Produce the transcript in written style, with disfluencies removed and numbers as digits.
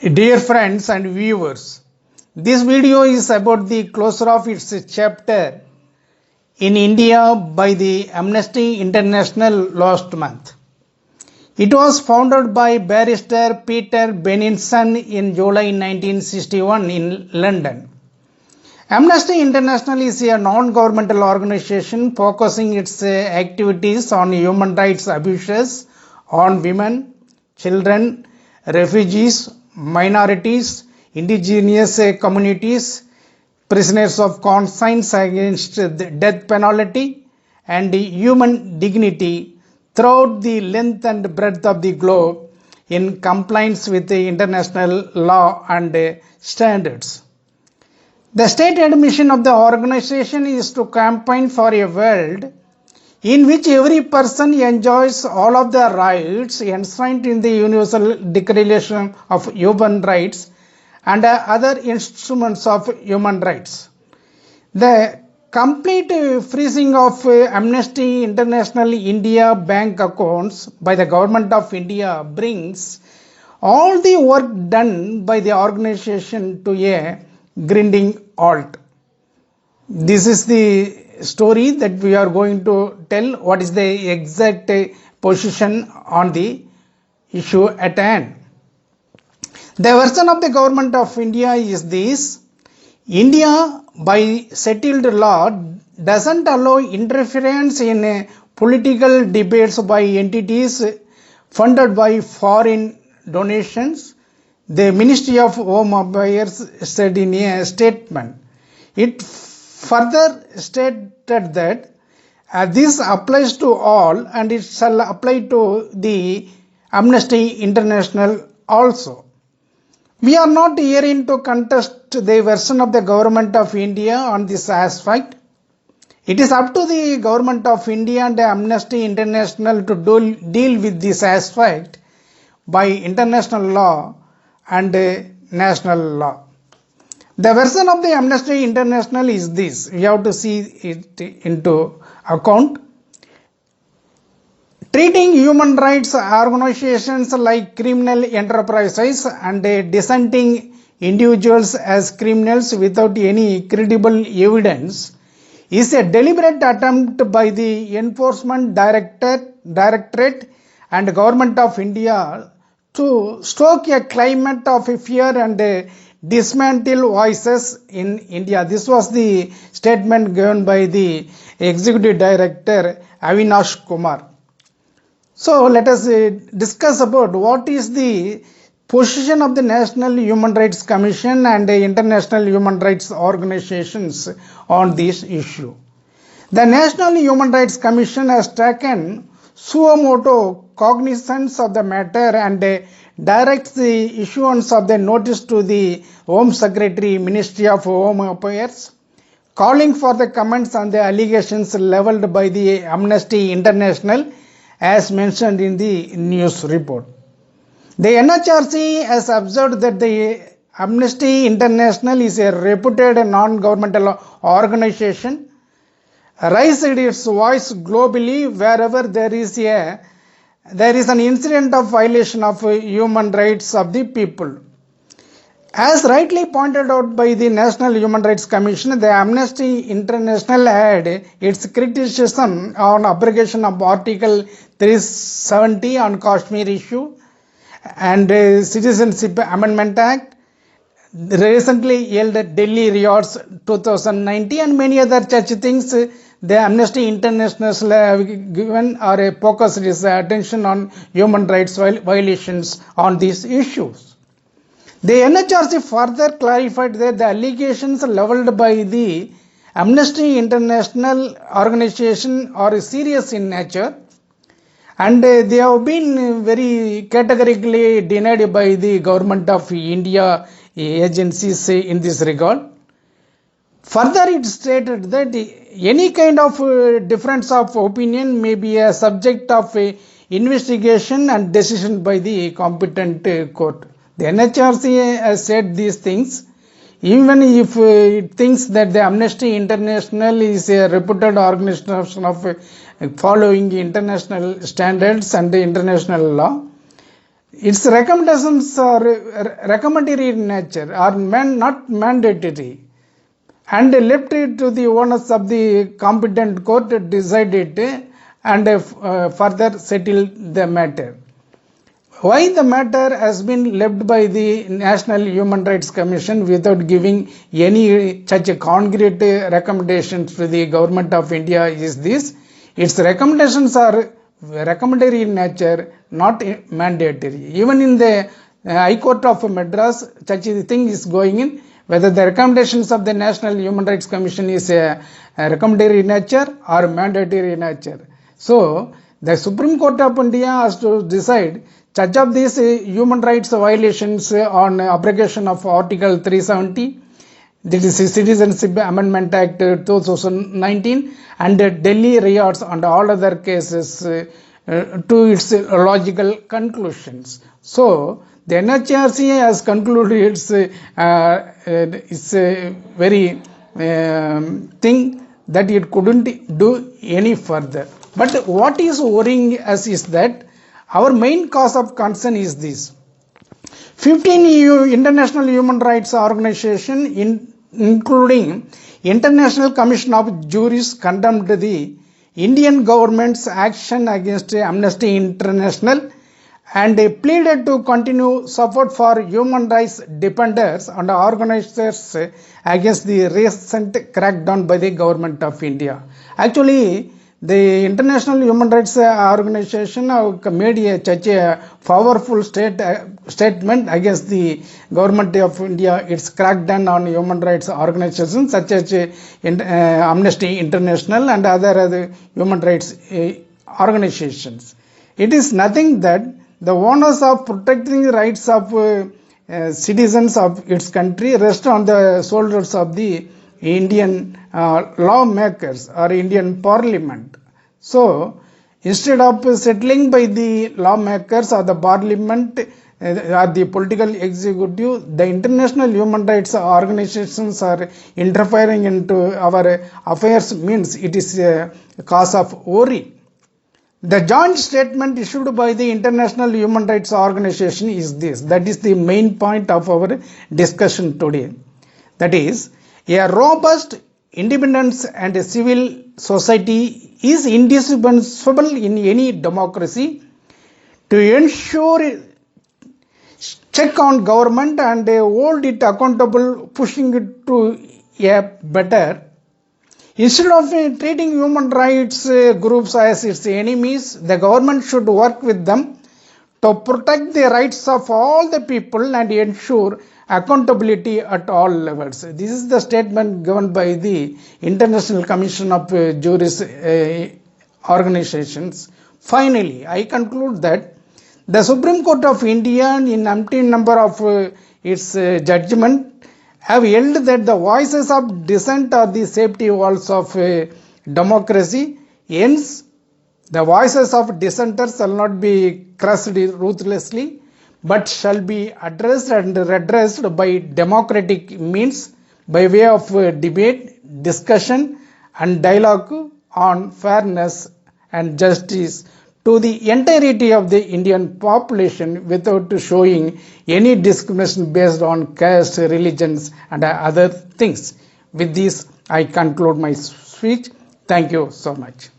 Dear friends and viewers, this video is about the closure of its chapter in India by the Amnesty International last month. It was founded by barrister Peter Benenson in July 1961 in London. Amnesty International is a non-governmental organization focusing its activities on human rights abuses on women, children, refugees, minorities, indigenous communities, prisoners of conscience against the death penalty, and human dignity throughout the length and breadth of the globe in compliance with the international law and standards. The stated mission of the organization is to campaign for a world in which every person enjoys all of the rights enshrined in the Universal Declaration of Human Rights and other instruments of human rights. The complete freezing of Amnesty International India bank accounts by the Government of India brings all the work done by the organization to a grinding halt. This is the story that we are going to tell. What is the exact position on the issue at hand. The version of the Government of India is this: India by settled law doesn't allow interference in political debates by entities funded by foreign donations, the Ministry of Home Affairs said in a statement. It further stated that this applies to all and it shall apply to the Amnesty International also. We are not herein to contest the version of the Government of India on this aspect. It is up to the Government of India and Amnesty International to deal with this aspect by international law and national law. The version of the Amnesty International is this. We have to see it into account. Treating human rights organizations like criminal enterprises and dissenting individuals as criminals without any credible evidence is a deliberate attempt by the Enforcement Directorate and Government of India to stoke a climate of fear and dismantle voices in India. This was the statement given by the Executive Director Avinash Kumar. So let us discuss about what is the position of the National Human Rights Commission and the international human rights organizations on this issue. The National Human Rights Commission has taken suo motu cognizance of the matter and directs the issuance of the notice to the Home Secretary, Ministry of Home Affairs, calling for the comments on the allegations leveled by the Amnesty International as mentioned in the news report. The NHRC has observed that the Amnesty International is a reputed non-governmental organization, raised its voice globally wherever there is an incident of violation of human rights of the people. As rightly pointed out by the National Human Rights Commission, the Amnesty International had its criticism on abrogation of Article 370 on Kashmir issue and Citizenship Amendment Act, recently held at Delhi Riots 2019 and many other such things. The Amnesty International have given or focused its attention on human rights violations on these issues. The NHRC further clarified that the allegations leveled by the Amnesty International organization are serious in nature and they have been very categorically denied by the Government of India agencies in this regard. Further, it stated that any kind of difference of opinion may be a subject of investigation and decision by the competent court. The NHRC has said these things. Even if it thinks that the Amnesty International is a reputed organization of following international standards and the international law, Its recommendations are recommendatory in nature, are not mandatory, and left it to the owners of the competent court to decide it and further settle the matter. Why the matter has been left by the National Human Rights Commission without giving any such a concrete recommendations to the government of India is this: its recommendations are recommendatory in nature, not mandatory. Even in the High Court of Madras, such a thing is going in. Whether the recommendations of the National Human Rights Commission is recommendatory in nature or mandatory in nature. So, the Supreme Court of India has to decide such of these human rights violations on abrogation of Article 370, that is Citizenship Amendment Act 2019, and Delhi riots and all other cases to its logical conclusions. So, the NHRC has concluded its very thing that it couldn't do any further. But what is worrying us is that our main cause of concern is this: 15 EU international human rights organizations, including International Commission of Juries, condemned the Indian government's action against Amnesty International and pleaded to continue support for human rights defenders and organizers against the recent crackdown by the government of India. Actually, the International Human Rights Organization made such a powerful statement against the government of India, its crackdown on human rights organizations such as Amnesty International and other human rights organizations. It is nothing that the onus of protecting the rights of citizens of its country rests on the shoulders of the Indian lawmakers or Indian Parliament. So, instead of settling by the lawmakers or the Parliament or the political executive, the international human rights organizations are interfering into our affairs means it is a cause of worry. The joint statement issued by the International Human Rights Organization is this. That is the main point of our discussion today. That is, a robust, independent and civil society is indispensable in any democracy to ensure check on government and hold it accountable, pushing it to a better. Instead of treating human rights groups as its enemies, the government should work with them to protect the rights of all the people and ensure accountability at all levels. This is the statement given by the International Commission of Juries organizations. Finally, I conclude that the Supreme Court of India, in umpteen number of its judgment, have held that the voices of dissent are the safety walls of democracy. Hence, the voices of dissenters shall not be crushed ruthlessly, but shall be addressed and redressed by democratic means by way of debate, discussion and dialogue on fairness and justice to the entirety of the Indian population without showing any discrimination based on caste, religions and other things. With this, I conclude my speech. Thank you so much.